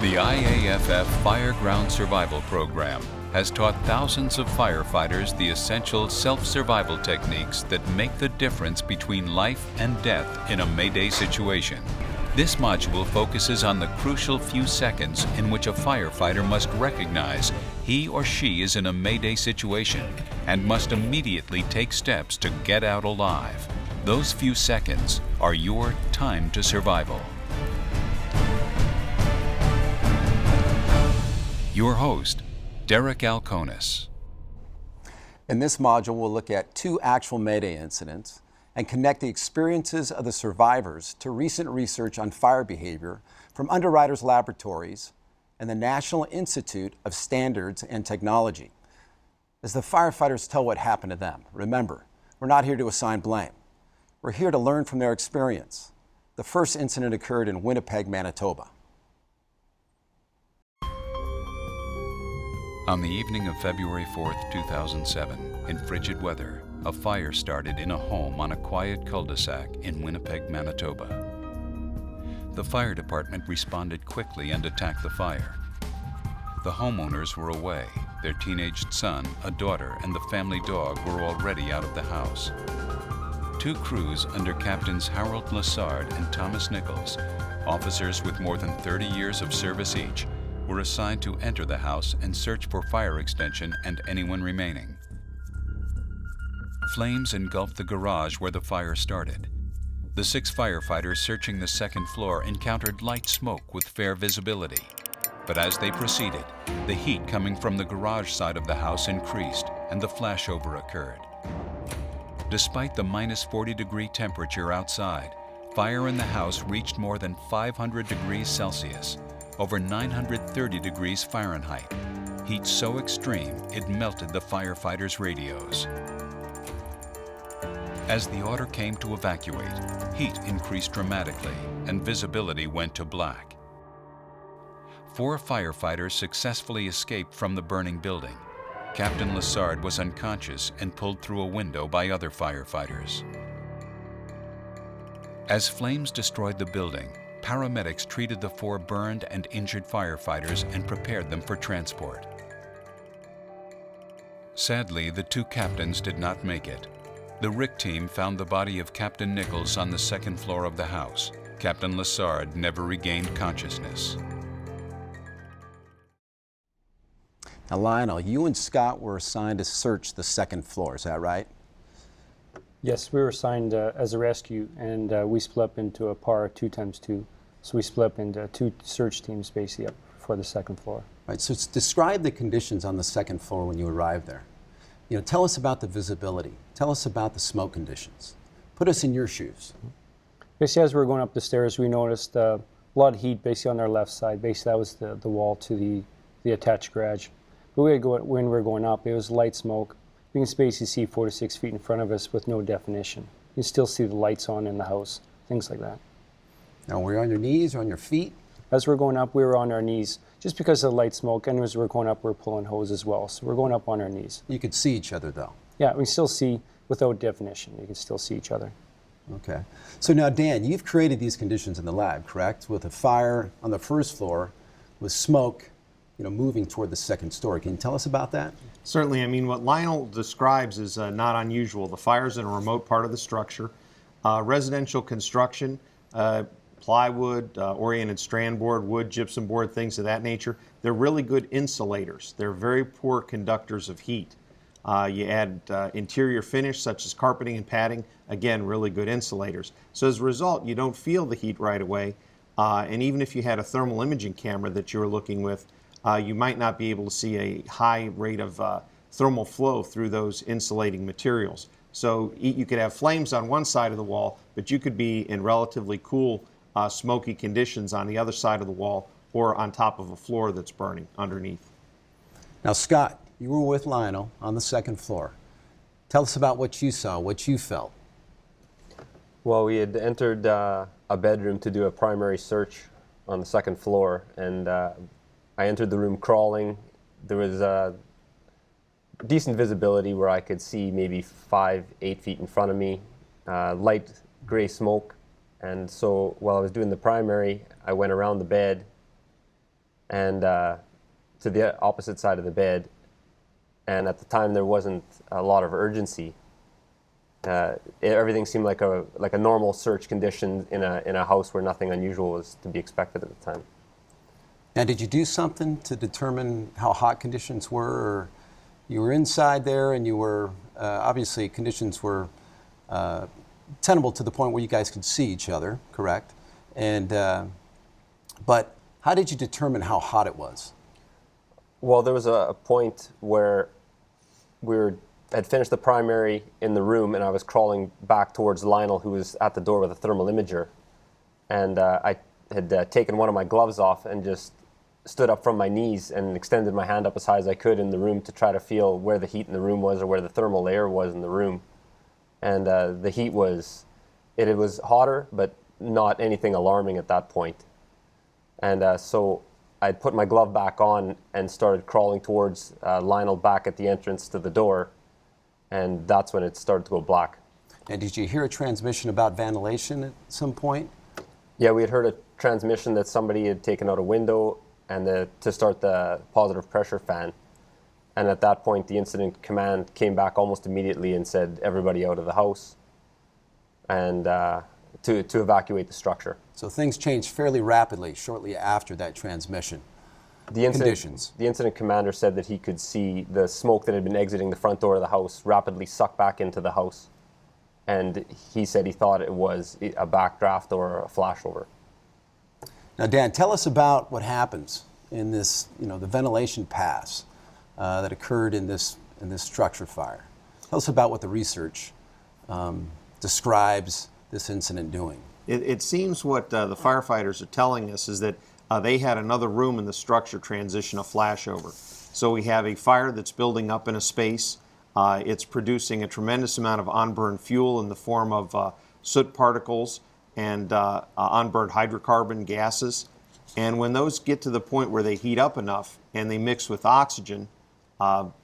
The IAFF Fireground Survival Program has taught thousands of firefighters the essential self-survival techniques that make the difference between life and death in a Mayday situation. This module focuses on the crucial few seconds in which a firefighter must recognize he or she is in a Mayday situation and must immediately take steps to get out alive. Those few seconds are your time to survival. Your host, Derek Alconis. In this module, we'll look at two actual Mayday incidents and connect the experiences of the survivors to recent research on fire behavior from Underwriters Laboratories and the National Institute of Standards and Technology. As the firefighters tell what happened to them, remember, we're not here to assign blame. We're here to learn from their experience. The first incident occurred in Winnipeg, Manitoba. On the evening of February 4th, 2007, in frigid weather, a fire started in a home on a quiet cul-de-sac in Winnipeg, Manitoba. The fire department responded quickly and attacked the fire. The homeowners were away. Their teenaged son, a daughter, and the family dog were already out of the house. Two crews under Captains Harold Lessard and Thomas Nichols, officers with more than 30 years of service each, were assigned to enter the house and search for fire extension and anyone remaining. Flames engulfed the garage where the fire started. The 6 firefighters searching the second floor encountered light smoke with fair visibility. But as they proceeded, the heat coming from the garage side of the house increased and the flashover occurred. Despite the -40-degree temperature outside, fire in the house reached more than 500 degrees Celsius, over 930 degrees Fahrenheit. Heat so extreme, it melted the firefighters' radios. As the order came to evacuate, heat increased dramatically and visibility went to black. 4 firefighters successfully escaped from the burning building. Captain Lessard was unconscious and pulled through a window by other firefighters. As flames destroyed the building, paramedics treated the 4 burned and injured firefighters and prepared them for transport. Sadly, the 2 captains did not make it. The RIC team found the body of Captain Nichols on the second floor of the house. Captain Lessard never regained consciousness. Now, Lionel, you and Scott were assigned to search the second floor, is that right? Yes, we were assigned as a rescue, and we split up into a par 2x2. So we split up into 2 search teams basically up for the second floor. Right, so describe the conditions on the second floor when you arrived there. You know, tell us about the visibility. Tell us about the smoke conditions. Put us in your shoes. Basically, as we were going up the stairs, we noticed a lot of heat basically on our left side. Basically, that was the wall to the attached garage. But when we were going up, it was light smoke. We can basically see 4 to 6 feet in front of us with no definition. You can still see the lights on in the house, things like that. Now, were you on your knees or on your feet? As we're going up, we were on our knees, just because of the light smoke, and as we're going up, we're pulling hose as well. So we're going up on our knees. You could see each other, though. Yeah, we still see without definition. You can still see each other. Okay. So now, Dan, you've created these conditions in the lab, correct? With a fire on the first floor, with smoke, moving toward the second story. Can you tell us about that? Certainly. I mean, what Lionel describes is not unusual. The fire's in a remote part of the structure. Residential construction, plywood, oriented strand board, wood, gypsum board, things of that nature, they're really good insulators. They're very poor conductors of heat. You add interior finish such as carpeting and padding, again, really good insulators. So as a result, you don't feel the heat right away. And even if you had a thermal imaging camera that you were looking with, you might not be able to see a high rate of thermal flow through those insulating materials. So you could have flames on one side of the wall, but you could be in relatively cool, smoky conditions on the other side of the wall or on top of a floor that's burning underneath. Now, Scott, you were with Lionel on the second floor. Tell us about what you saw, what you felt. Well, we had entered a bedroom to do a primary search on the second floor, and I entered the room crawling. There was decent visibility where I could see maybe 5, 8 feet in front of me, light gray smoke. And so while I was doing the primary, I went around the bed and to the opposite side of the bed. And at the time, there wasn't a lot of urgency. Everything seemed like a normal search condition in a house where nothing unusual was to be expected at the time. Now, did you do something to determine how hot conditions were? Or you were inside there, and you were obviously conditions were tenable to the point where you guys could see each other, correct? And but how did you determine how hot it was? Well, there was a point where had finished the primary in the room, and I was crawling back towards Lionel, who was at the door with a thermal imager. And I had taken one of my gloves off and just stood up from my knees and extended my hand up as high as I could in the room to try to feel where the heat in the room was or where the thermal layer was in the room. And the heat was, it was hotter, but not anything alarming at that point. And so I put my glove back on and started crawling towards Lionel back at the entrance to the door. And that's when it started to go black. And did you hear a transmission about ventilation at some point? Yeah, we had heard a transmission that somebody had taken out a window and to start the positive pressure fan. And at that point, the incident command came back almost immediately and said, everybody out of the house, and to evacuate the structure. So things changed fairly rapidly shortly after that transmission. The Conditions. The incident commander said that he could see the smoke that had been exiting the front door of the house rapidly suck back into the house. And he said he thought it was a backdraft or a flashover. Now, Dan, tell us about what happens in this, the ventilation pass that occurred in this structure fire. Tell us about what the research describes this incident doing. It seems what the firefighters are telling us is that they had another room in the structure transition a flashover. So we have a fire that's building up in a space. It's producing a tremendous amount of on-burn fuel in the form of soot particles and on-burned hydrocarbon gases. And when those get to the point where they heat up enough and they mix with oxygen,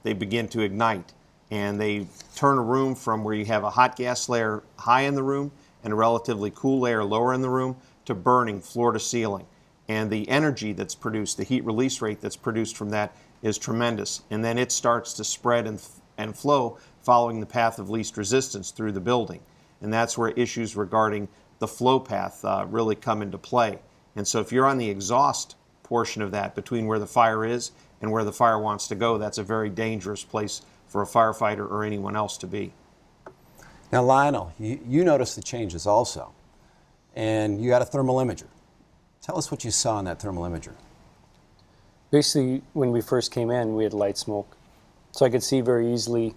they begin to ignite. And they turn a room from where you have a hot gas layer high in the room and a relatively cool layer lower in the room to burning floor to ceiling. And the energy that's produced, the heat release rate that's produced from that is tremendous. And then it starts to spread and flow following the path of least resistance through the building. And that's where issues regarding the flow path really come into play. And so if you're on the exhaust portion of that, between where the fire is and where the fire wants to go, that's a very dangerous place for a firefighter or anyone else to be. Now, Lionel, you noticed the changes also, and you got a thermal imager. Tell us what you saw in that thermal imager. Basically, when we first came in, we had light smoke. So I could see very easily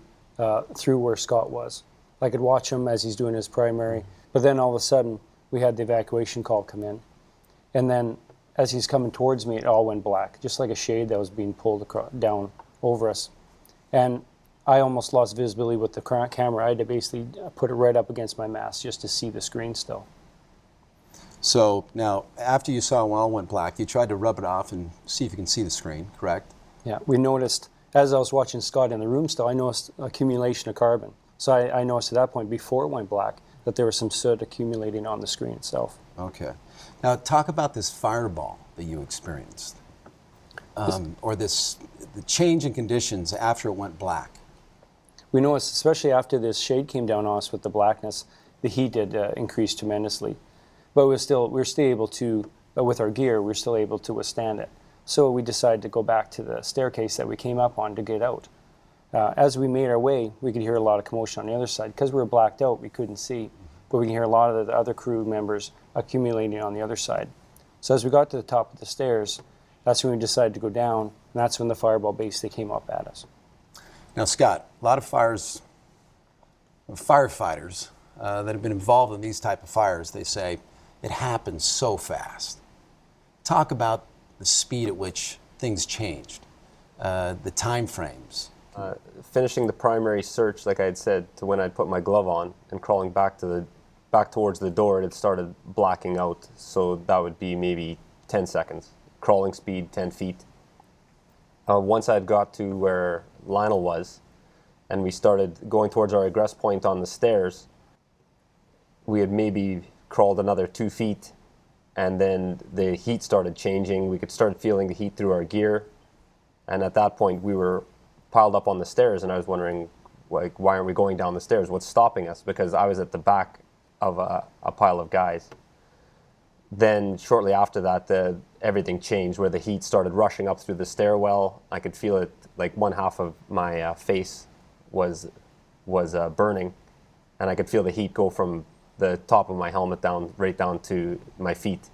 through where Scott was. I could watch him as he's doing his primary, but then all of a sudden, we had the evacuation call come in. And then as he's coming towards me, it all went black, just like a shade that was being pulled down over us. And I almost lost visibility with the camera. I had to basically put it right up against my mask just to see the screen still. So now, after you saw it all went black, you tried to rub it off and see if you can see the screen, correct? Yeah, we noticed, as I was watching Scott in the room still, I noticed accumulation of carbon. So I noticed at that point, before it went black, that there was some soot accumulating on the screen itself. Okay. Now, talk about this fireball that you experienced, or the change in conditions after it went black. We noticed, especially after this shade came down on us with the blackness, the heat did increase tremendously. But we were still able to, with our gear, we were still able to withstand it. So we decided to go back to the staircase that we came up on to get out. As we made our way, we could hear a lot of commotion on the other side. Because we were blacked out, we couldn't see. But we can hear a lot of the other crew members accumulating on the other side. So as we got to the top of the stairs, that's when we decided to go down, and that's when the fireball basically came up at us. Now, Scott, a lot of firefighters that have been involved in these type of fires, they say it happens so fast. Talk about the speed at which things changed, the time frames. Finishing the primary search, like I had said, to when I'd put my glove on and crawling back towards the door, it had started blacking out. So that would be maybe 10 seconds. Crawling speed, 10 feet. Once I'd got to where Lionel was, and we started going towards our egress point on the stairs, we had maybe crawled another 2 feet, and then the heat started changing. We could start feeling the heat through our gear, and at that point we were piled up on the stairs, and I was wondering, like, why aren't we going down the stairs? What's stopping us? Because I was at the back of a pile of guys. Then shortly after that, everything changed, where the heat started rushing up through the stairwell. I could feel it, like one half of my face was burning, and I could feel the heat go from the top of my helmet right down to my feet.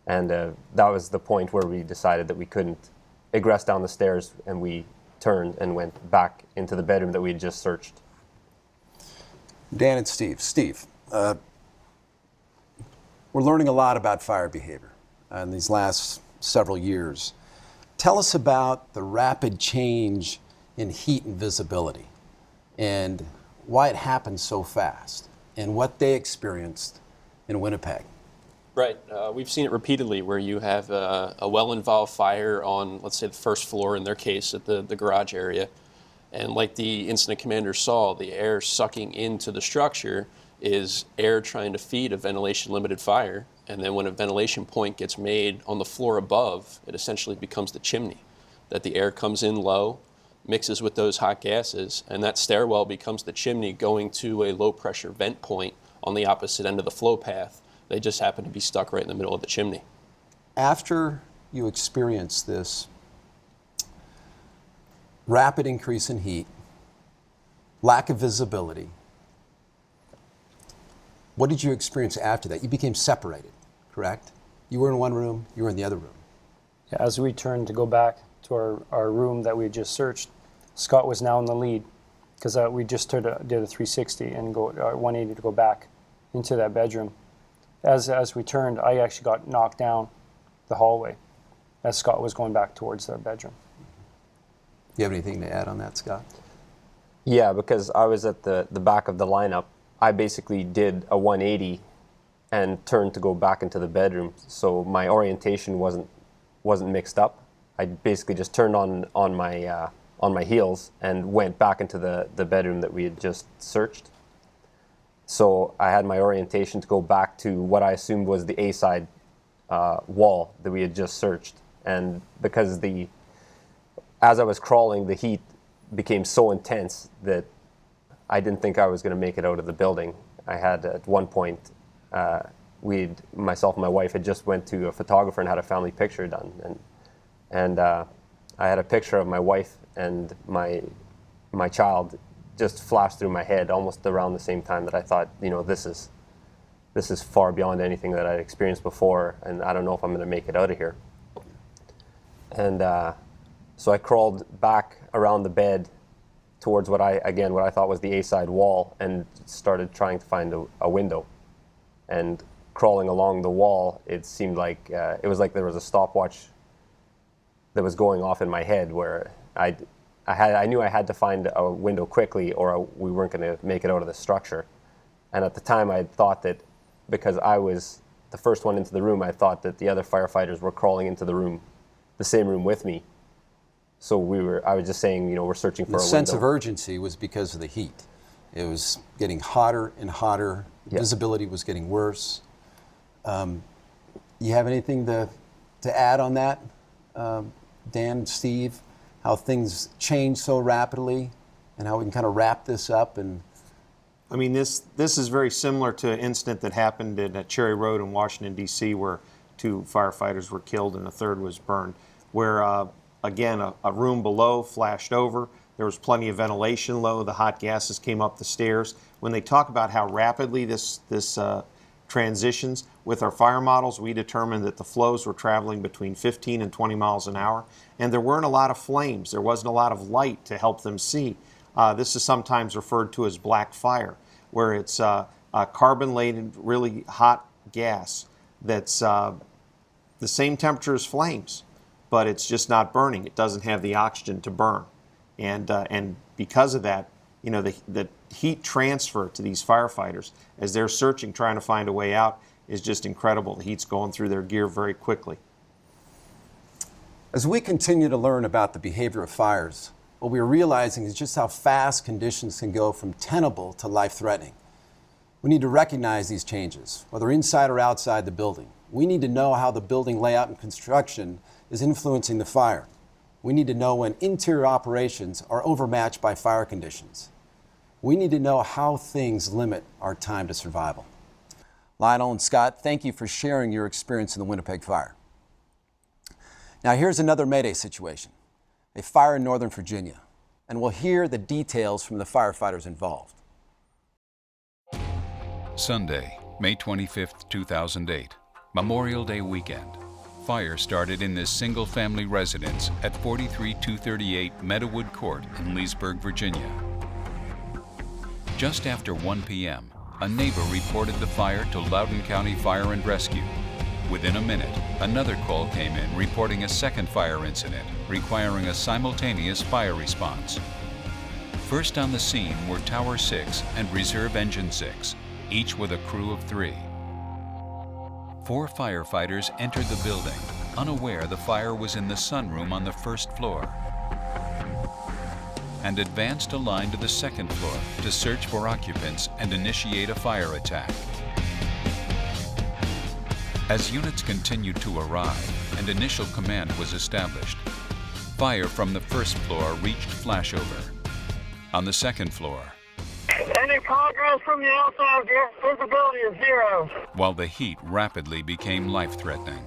And that was the point where we decided that we couldn't egress down the stairs, and we turned and went back into the bedroom that we had just searched. Dan and Steve. Steve, we're learning a lot about fire behavior in these last several years. Tell us about the rapid change in heat and visibility and why it happened so fast and what they experienced in Winnipeg. Right. We've seen it repeatedly where you have a well-involved fire on, let's say, the first floor, in their case, at the garage area. And like the incident commander saw, the air sucking into the structure is air trying to feed a ventilation-limited fire. And then when a ventilation point gets made on the floor above, it essentially becomes the chimney, that the air comes in low, mixes with those hot gases, and that stairwell becomes the chimney going to a low-pressure vent point on the opposite end of the flow path. They just happen to be stuck right in the middle of the chimney. After you experience this rapid increase in heat, lack of visibility, what did you experience after that? You became separated, correct? You were in one room, you were in the other room. Yeah, as we turned to go back to our room that we had just searched, Scott was now in the lead because we just did a 360 and 180 to go back into that bedroom. As we turned, I actually got knocked down the hallway as Scott was going back towards their bedroom. Do you have anything to add on that, Scott? Yeah, because I was at the back of the lineup, I basically did a 180 and turned to go back into the bedroom. So my orientation wasn't mixed up. I basically just turned on my heels and went back into the bedroom that we had just searched. So I had my orientation to go back to what I assumed was the A-side wall that we had just searched. And because as I was crawling, the heat became so intense that I didn't think I was going to make it out of the building. I had, at one point, myself and my wife had just went to a photographer and had a family picture done. And I had a picture of my wife and my child just flashed through my head almost around the same time that I thought, this is far beyond anything that I'd experienced before, and I don't know if I'm going to make it out of here. And so I crawled back around the bed towards what I thought was the A-side wall and started trying to find a window. And crawling along the wall, it seemed like it was like there was a stopwatch that was going off in my head, where I knew I had to find a window quickly or we weren't going to make it out of the structure. And at the time I thought that because I was the first one into the room, I thought that the other firefighters were crawling into the same room with me. So I was just saying, we're searching for a window. The sense of urgency was because of the heat. It was getting hotter and hotter. Yeah. Visibility was getting worse. You have anything to add on that, Dan, Steve? How things change so rapidly and how we can kind of wrap this up? And I mean, this is very similar to an incident that happened at Cherry Road in Washington, D.C., where 2 firefighters were killed and a third was burned, where, again, a room below flashed over. There was plenty of ventilation low. The hot gases came up the stairs. When they talk about how rapidly this transitions, with our fire models, we determined that the flows were traveling between 15 and 20 miles an hour, and there weren't a lot of flames. There wasn't a lot of light to help them see. This is sometimes referred to as black fire, where it's a carbon-laden, really hot gas that's the same temperature as flames, but it's just not burning. It doesn't have the oxygen to burn. And because of that, the heat transfer to these firefighters as they're searching, trying to find a way out, is just incredible. The heat's going through their gear very quickly. as we continue to learn about the behavior of fires, what we're realizing is just how fast conditions can go from tenable to life-threatening. We need to recognize these changes, whether inside or outside the building, We need to know how the building layout and construction is influencing the fire. We need to know when interior operations are overmatched by fire conditions. We need to know how things limit our time to survival. Lionel and Scott, thank you for sharing your experience in the Winnipeg fire. Now here's another Mayday situation, a fire in Northern Virginia, and we'll hear the details from the firefighters involved. Sunday, May 25, 2008, Memorial Day weekend. Fire started in this single-family residence at 43238 Meadowood Court in Leesburg, Virginia. Just after 1 p.m., a neighbor reported the fire to Loudoun County Fire and Rescue. Within a minute, another call came in reporting a second fire incident requiring a simultaneous fire response. First on the scene were Tower 6 and Reserve Engine 6, each with a crew of 3. 4 firefighters entered the building, unaware the fire was in the sunroom on the first floor, and advanced a line to the second floor to search for occupants and initiate a fire attack. As units continued to arrive and initial command was established, fire from the first floor reached flashover. On the second floor, any progress from the outside, visibility is 0. While the heat rapidly became life-threatening.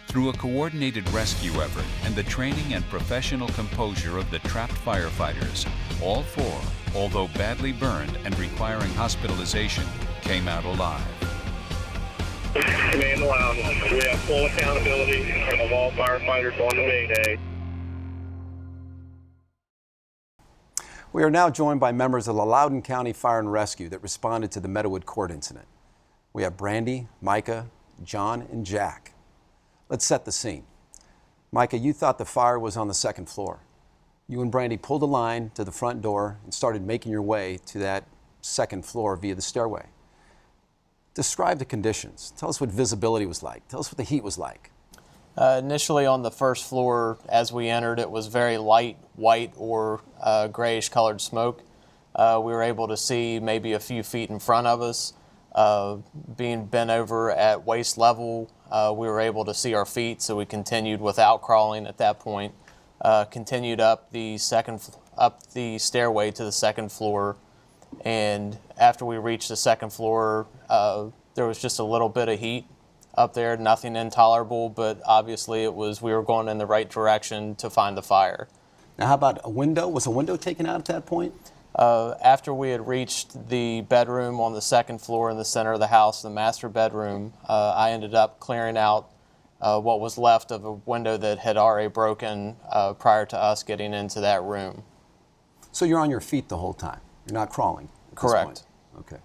Through a coordinated rescue effort and the training and professional composure of the trapped firefighters, all 4, although badly burned and requiring hospitalization, came out alive. Command allowed. We have full accountability of all firefighters on the Mayday. We are now joined by members of the Loudoun County Fire and Rescue that responded to the Meadowood Court incident. We have Brandy, Micah, John, and Jack. Let's set the scene. Micah, you thought the fire was on the second floor. You and Brandy pulled a line to the front door and started making your way to that second floor via the stairway. Describe the conditions. Tell us what visibility was like. Tell us what the heat was like. Initially on the first floor, as we entered, it was very light white or grayish colored smoke. We were able to see maybe a few feet in front of us. Being bent over at waist level, we were able to see our feet, so we continued without crawling at that point. Continued up the stairway to the second floor, and after we reached the second floor, there was just a little bit of heat up there, nothing intolerable, but obviously we were going in the right direction to find the fire. Now, how about a window? Was a window taken out at that point? After we had reached the bedroom on the second floor in the center of the house, the master bedroom, I ended up clearing out what was left of a window that had already broken prior to us getting into that room. So you're on your feet the whole time? You're not crawling at this Correct. point? Okay.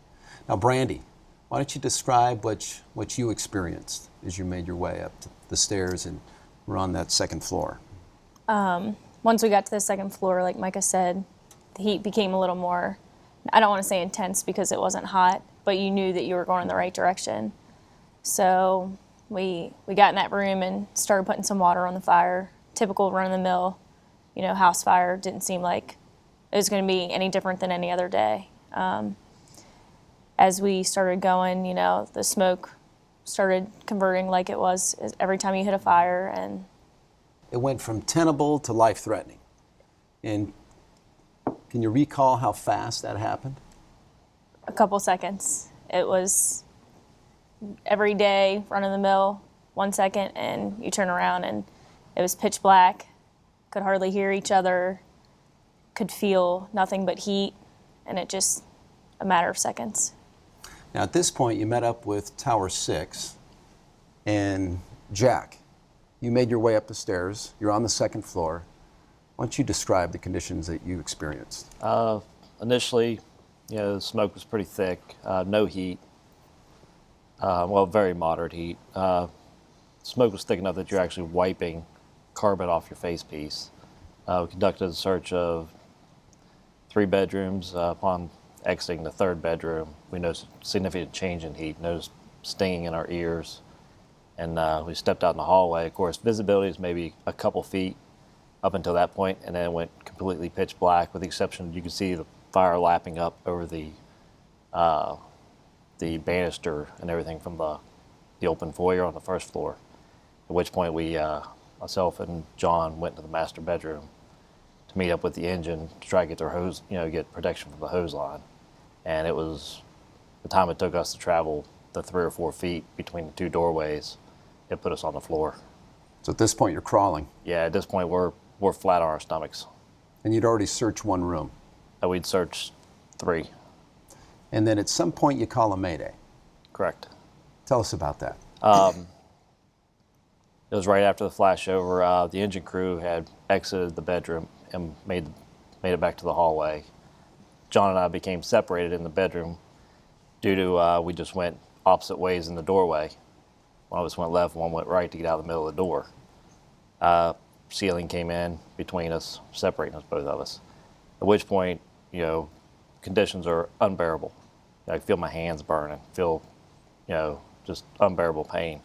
Now, Brandy, why don't you describe what you experienced as you made your way up the stairs and were on that second floor? Once we got to the second floor, like Micah said, the heat became a little more, I don't want to say intense because it wasn't hot, but you knew that you were going in the right direction. So we got in that room and started putting some water on the fire. Typical run-of-the-mill, house fire. Didn't seem like it was going to be any different than any other day. As we started going, the smoke started converting like it was every time you hit a fire. And It went from tenable to life-threatening. And can you recall how fast that happened? a couple seconds. It was every day, run-of-the-mill, 1 second, and you turn around and it was pitch black, could hardly hear each other, could feel nothing but heat, and it just a matter of seconds. Now, at this point, you met up with Tower 6 and Jack. You made your way up the stairs. You're on the second floor. Why don't you describe the conditions that you experienced? Initially, the smoke was pretty thick, no heat. Very moderate heat. Smoke was thick enough that you're actually wiping carbon off your face piece. We conducted a search of 3 bedrooms. Upon exiting the 3rd bedroom, we noticed a significant change in heat, noticed stinging in our ears, and we stepped out in the hallway. Of course, visibility is maybe a couple feet up until that point, and then it went completely pitch black, with the exception you could see the fire lapping up over the banister and everything from the open foyer on the first floor. At which point we, myself and John, went to the master bedroom to meet up with the engine to try to get their hose, get protection from the hose line. And it was the time it took us to travel the 3 or 4 feet between the two doorways. It put us on the floor. So at this point, you're crawling. Yeah, at this point we're flat on our stomachs. And you'd already searched one room. We'd searched 3. And then at some point, you call a mayday. Correct. Tell us about that. It was right after the flashover. The engine crew had exited the bedroom and made it back to the hallway. John and I became separated in the bedroom due to we just went opposite ways in the doorway. One of us went left, one went right to get out of the middle of the door. Ceiling came in between us, separating us, both of us. At which point, conditions are unbearable. I feel my hands burning, feel, just unbearable pain.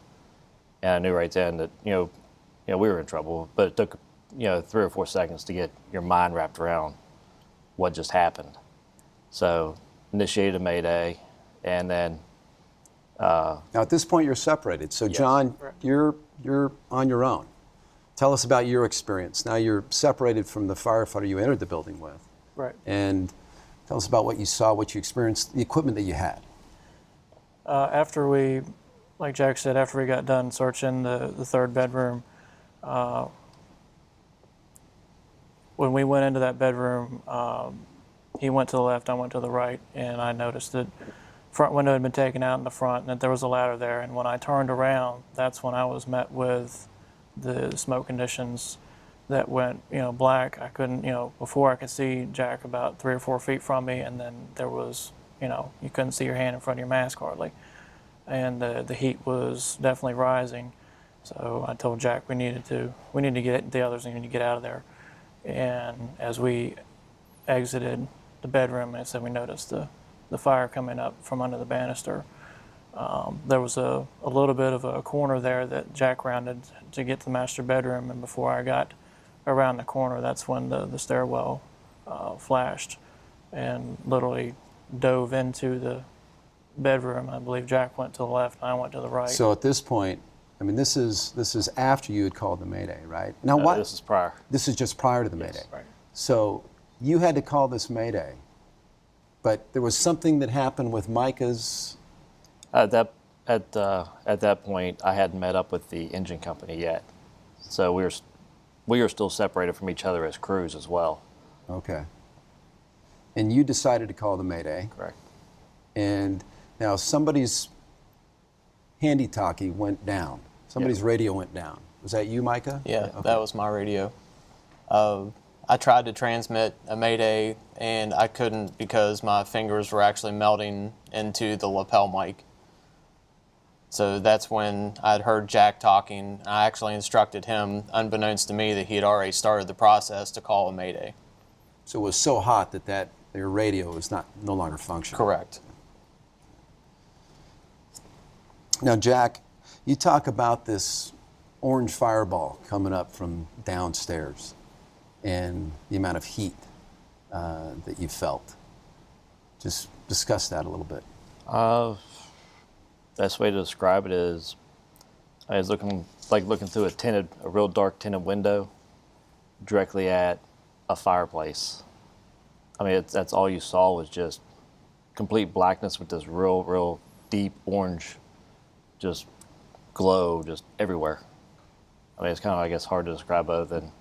And I knew right then that, we were in trouble, but it took, 3 or 4 seconds to get your mind wrapped around what just happened. So initiated a mayday, and then... now at this point, you're separated. So Yes. John, you're on your own. Tell us about your experience. Now you're separated from the firefighter you entered the building with. Right. And tell us about what you saw, what you experienced, the equipment that you had. After we, like Jack said, after we got done searching the 3rd bedroom, when we went into that bedroom, he went to the left, I went to the right, and I noticed that front window had been taken out in the front and that there was a ladder there. And when I turned around, that's when I was met with the smoke conditions that went, black. I couldn't, before I could see Jack about 3 or 4 feet from me, and then there was, you couldn't see your hand in front of your mask hardly. And the heat was definitely rising. So I told Jack we need to get the others need to get out of there. And as we exited the bedroom, I said we noticed the fire coming up from under the banister. There was a little bit of a corner there that Jack rounded to get to the master bedroom, and before I got around the corner, that's when the stairwell flashed and literally dove into the bedroom. I believe Jack went to the left and I went to the right. So at this point, this is after you had called the mayday, right? Now No, this is prior. This is just prior to the mayday. Right. So you had to call this mayday, but there was something that happened with Micah's. At that point, I hadn't met up with the engine company yet, so we were still separated from each other as crews as well. Okay. And you decided to call the mayday. Correct. And now somebody's handy-talkie went down. Somebody's radio went down. Was that you, Micah? Yeah, Okay. that was my radio. I tried to transmit a mayday, and I couldn't because my fingers were actually melting into the lapel mic. So that's when I'd heard Jack talking. I actually instructed him, unbeknownst to me, that he had already started the process to call a mayday. So it was so hot that your radio was no longer functioning. Correct. Now, Jack, you talk about this orange fireball coming up from downstairs and the amount of heat that you felt. Just discuss that a little bit. Best way to describe it is I was looking through a real dark tinted window directly at a fireplace. That's all you saw was just complete blackness with this real deep orange just glow just everywhere. It's kind of, I guess, hard to describe other than,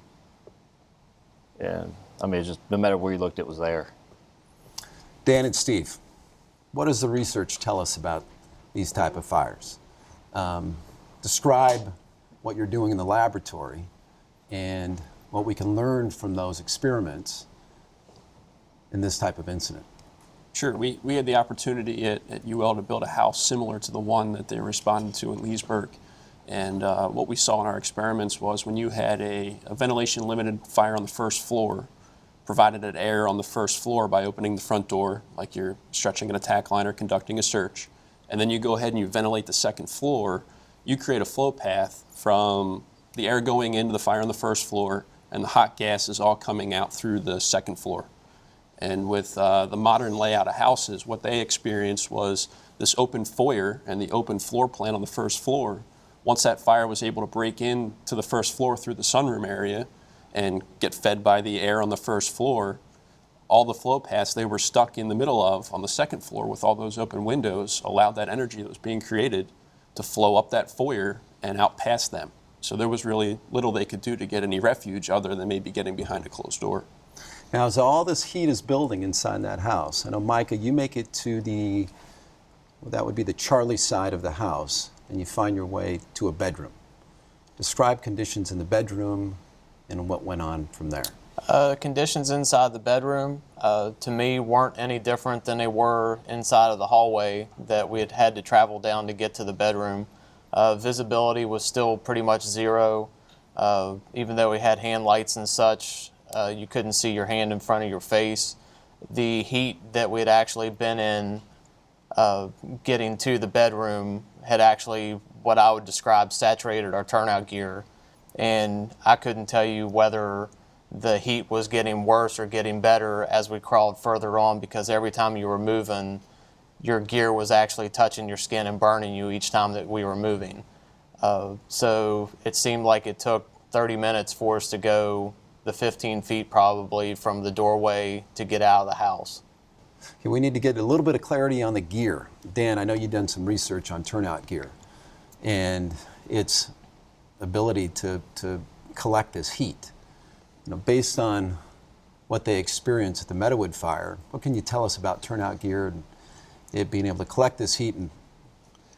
it's just no matter where you looked, it was there. Dan and Steve, what does the research tell us about these type of fires? Describe what you're doing in the laboratory and what we can learn from those experiments in this type of incident. Sure. We had the opportunity at UL to build a house similar to the one that they responded to in Leesburg. And what we saw in our experiments was when you had a ventilation-limited fire on the first floor, provided it air on the first floor by opening the front door, like you're stretching an attack line or conducting a search, and then you go ahead and you ventilate the second floor, you create a flow path from the air going into the fire on the first floor and the hot gases all coming out through the second floor. And with the modern layout of houses, what they experienced was this open foyer and the open floor plan on the first floor. Once that fire was able to break in to the first floor through the sunroom area and get fed by the air on the first floor, all the flow paths they were stuck in the middle of on the second floor with all those open windows allowed that energy that was being created to flow up that foyer and out past them. So there was really little they could do to get any refuge other than maybe getting behind a closed door. Now, as all this heat is building inside that house, I know, Micah, you make it to that would be the Charlie side of the house, and you find your way to a bedroom. Describe conditions in the bedroom and what went on from there. Conditions inside the bedroom, to me, weren't any different than they were inside of the hallway that we had to travel down to get to the bedroom. Visibility was still pretty much zero. Even though we had hand lights and such, you couldn't see your hand in front of your face. The heat that we had actually been in getting to the bedroom had actually, what I would describe, saturated our turnout gear. And I couldn't tell you whether the heat was getting worse or getting better as we crawled further on, because every time you were moving, your gear was actually touching your skin and burning you each time that we were moving. So it seemed like it took 30 minutes for us to go the 15 feet probably from the doorway to get out of the house. Okay, we need to get a little bit of clarity on the gear. Dan, I know you've done some research on turnout gear and its ability to collect this heat. You know, based on what they experienced at the Meadowood fire, what can you tell us about turnout gear and it being able to collect this heat?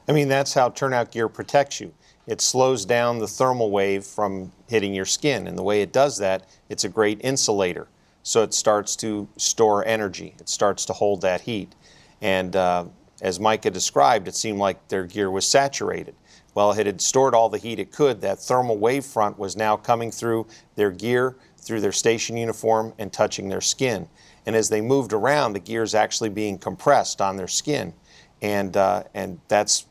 I mean, that's how turnout gear protects you. It slows down the thermal wave from hitting your skin, and the way it does that, it's a great insulator. So it starts to store energy. It starts to hold that heat. And as Micah described, it seemed like their gear was saturated. Well, it had stored all the heat it could. That thermal wave front was now coming through their gear, through their station uniform, and touching their skin. And as they moved around, the gear's actually being compressed on their skin. And that's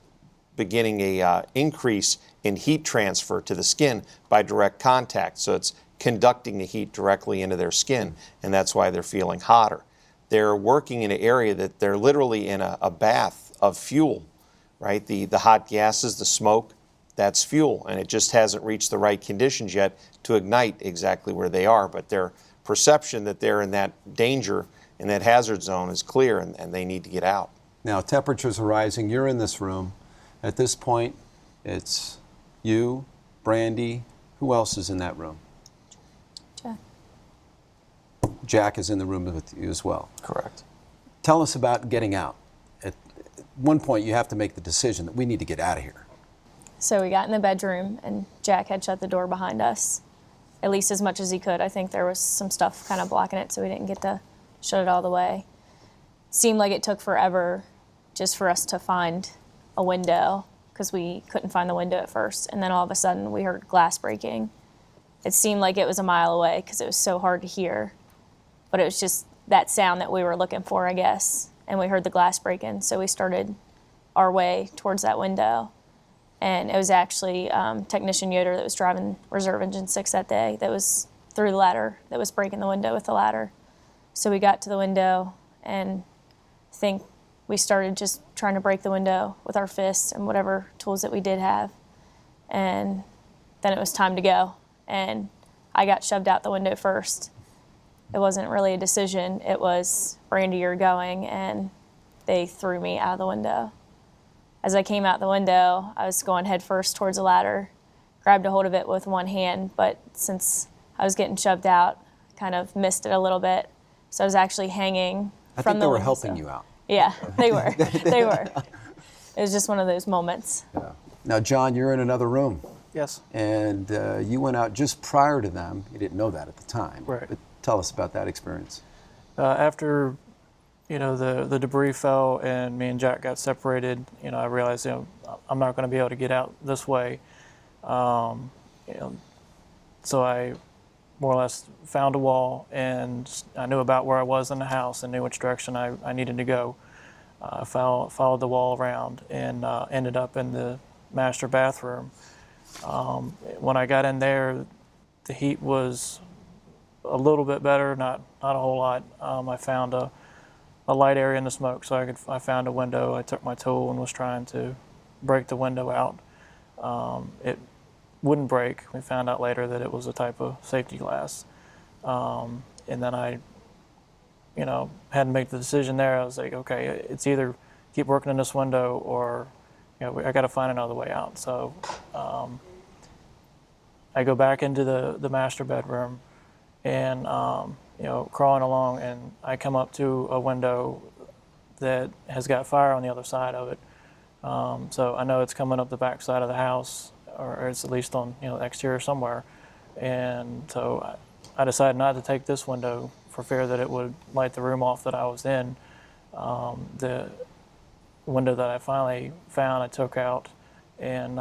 beginning a increase in heat transfer to the skin by direct contact. So it's conducting the heat directly into their skin, and that's why they're feeling hotter. They're working in an area that they're literally in a bath of fuel, right? The hot gases, the smoke, that's fuel, and it just hasn't reached the right conditions yet to ignite exactly where they are. But their perception that they're in that danger, in that hazard zone, is clear, and they need to get out. Now, temperatures are rising. You're in this room. At this point, it's you, Brandy. Who else is in that room? Jack. Jack is in the room with you as well. Correct. Tell us about getting out. At one point, you have to make the decision that we need to get out of here. So we got in the bedroom, and Jack had shut the door behind us, at least as much as he could. I think there was some stuff kind of blocking it, so we didn't get to shut it all the way. Seemed like it took forever just for us to find a window, because we couldn't find the window at first. And then all of a sudden, we heard glass breaking. It seemed like it was a mile away because it was so hard to hear. But it was just that sound that we were looking for, I guess. And we heard the glass breaking, so we started our way towards that window. And it was actually Technician Yoder that was driving Reserve Engine 6 that day that was through the ladder, that was breaking the window with the ladder. So we got to the window, and I think we started just trying to break the window with our fists and whatever tools that we did have. And then it was time to go. And I got shoved out the window first. It wasn't really a decision. It was, Brandy, you're going, and they threw me out of the window. As I came out the window, I was going head first towards the ladder, grabbed a hold of it with one hand, but since I was getting shoved out, kind of missed it a little bit. So I was actually hanging I from think the they were window. helping you out. Yeah, they were. They were. It was just one of those moments. Yeah. Now, John, you're in another room. Yes. And you went out just prior to them. You didn't know that at the time. Right. But tell us about that experience. After, the debris fell and me and Jack got separated, I realized, I'm not going to be able to get out this way. So I more or less found a wall, and I knew about where I was in the house and knew which direction I needed to go. I followed the wall around and ended up in the master bathroom. When I got in there, the heat was a little bit better, not a whole lot. I found a light area in the smoke, so I found a window. I took my tool and was trying to break the window out. It wouldn't break. We found out later that it was a type of safety glass. And then I, had to make the decision there. I was like, okay, it's either keep working in this window or, I got to find another way out. So I go back into the master bedroom and, crawling along, and I come up to a window that has got fire on the other side of it. So I know it's coming up the back side of the house, or it's at least on the exterior somewhere. And so I decided not to take this window for fear that it would light the room off that I was in. The window that I finally found, I took out, and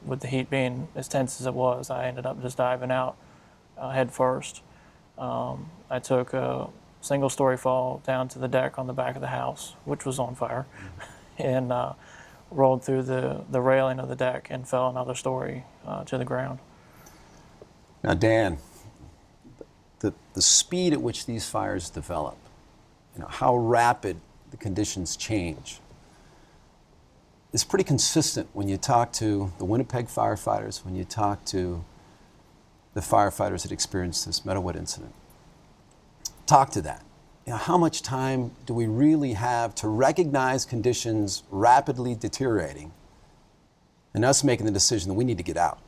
with the heat being as tense as it was, I ended up just diving out head first. I took a single-story fall down to the deck on the back of the house, which was on fire, and rolled through the railing of the deck and fell another story to the ground. Now, Dan, the speed at which these fires develop, how rapid the conditions change, is pretty consistent when you talk to the Winnipeg firefighters, when you talk to the firefighters that experienced this Meadowood incident. Talk to that. How much time do we really have to recognize conditions rapidly deteriorating and us making the decision that we need to get out?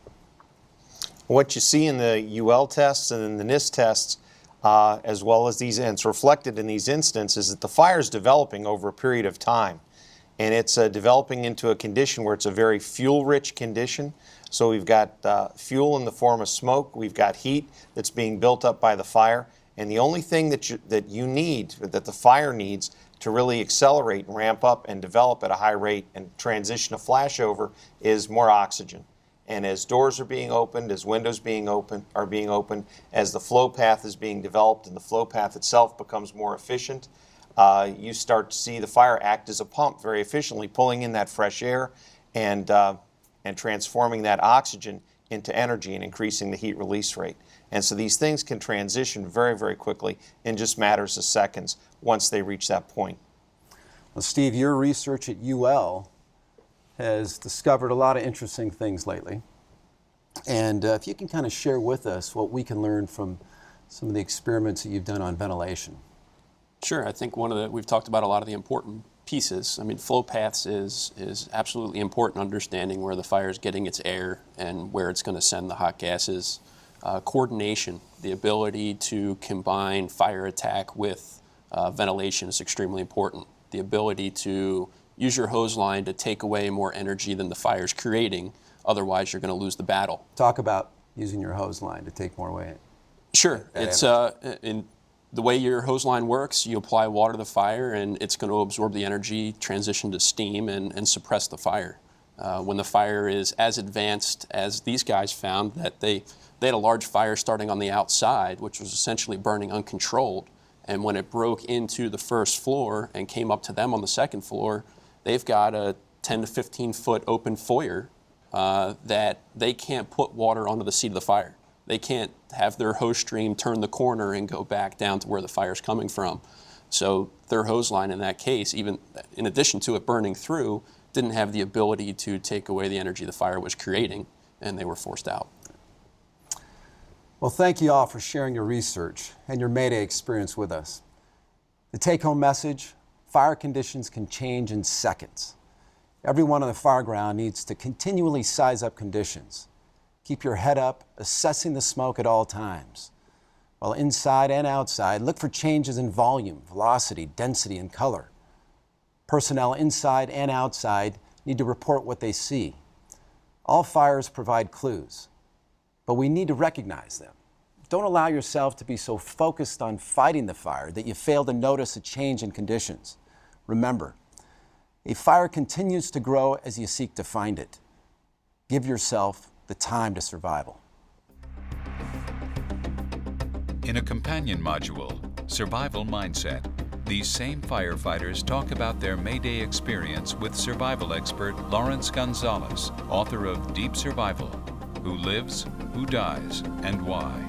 What you see in the UL tests and in the NIST tests, as well as these, and it's reflected in these instances, is that the fire is developing over a period of time. And it's developing into a condition where it's a very fuel-rich condition. So we've got fuel in the form of smoke, we've got heat that's being built up by the fire, and the only thing that the fire needs to really accelerate and ramp up and develop at a high rate and transition to flashover is more oxygen. And as doors are being opened, as windows are being opened, as the flow path is being developed and the flow path itself becomes more efficient, you start to see the fire act as a pump very efficiently, pulling in that fresh air and transforming that oxygen into energy and increasing the heat release rate. And so these things can transition very, very quickly in just matters of seconds once they reach that point. Well, Steve, your research at UL has discovered a lot of interesting things lately. And if you can kind of share with us what we can learn from some of the experiments that you've done on ventilation. Sure. I think we've talked about a lot of the important pieces. I mean, flow paths is absolutely important, understanding where the fire is getting its air and where it's going to send the hot gases. Coordination, the ability to combine fire attack with ventilation is extremely important. The ability to use your hose line to take away more energy than the fire's creating, otherwise you're going to lose the battle. Talk about using your hose line to take more away. Sure. It's in the way your hose line works, you apply water to the fire and it's going to absorb the energy, transition to steam, and suppress the fire. When the fire is as advanced as these guys found, that they had a large fire starting on the outside, which was essentially burning uncontrolled. And when it broke into the first floor and came up to them on the second floor, they've got a 10 to 15 foot open foyer that they can't put water onto the seat of the fire. They can't have their hose stream turn the corner and go back down to where the fire's coming from. So their hose line in that case, even in addition to it burning through, didn't have the ability to take away the energy the fire was creating, and they were forced out. Well, thank you all for sharing your research and your Mayday experience with us. The take-home message: fire conditions can change in seconds. Everyone on the fire ground needs to continually size up conditions. Keep your head up, assessing the smoke at all times. While inside and outside, look for changes in volume, velocity, density, and color. Personnel inside and outside need to report what they see. All fires provide clues, but we need to recognize them. Don't allow yourself to be so focused on fighting the fire that you fail to notice a change in conditions. Remember, a fire continues to grow as you seek to find it. Give yourself the time to survival. In a companion module, Survival Mindset, these same firefighters talk about their Mayday experience with survival expert Lawrence Gonzalez, author of Deep Survival: Who Lives, Who Dies, and Why.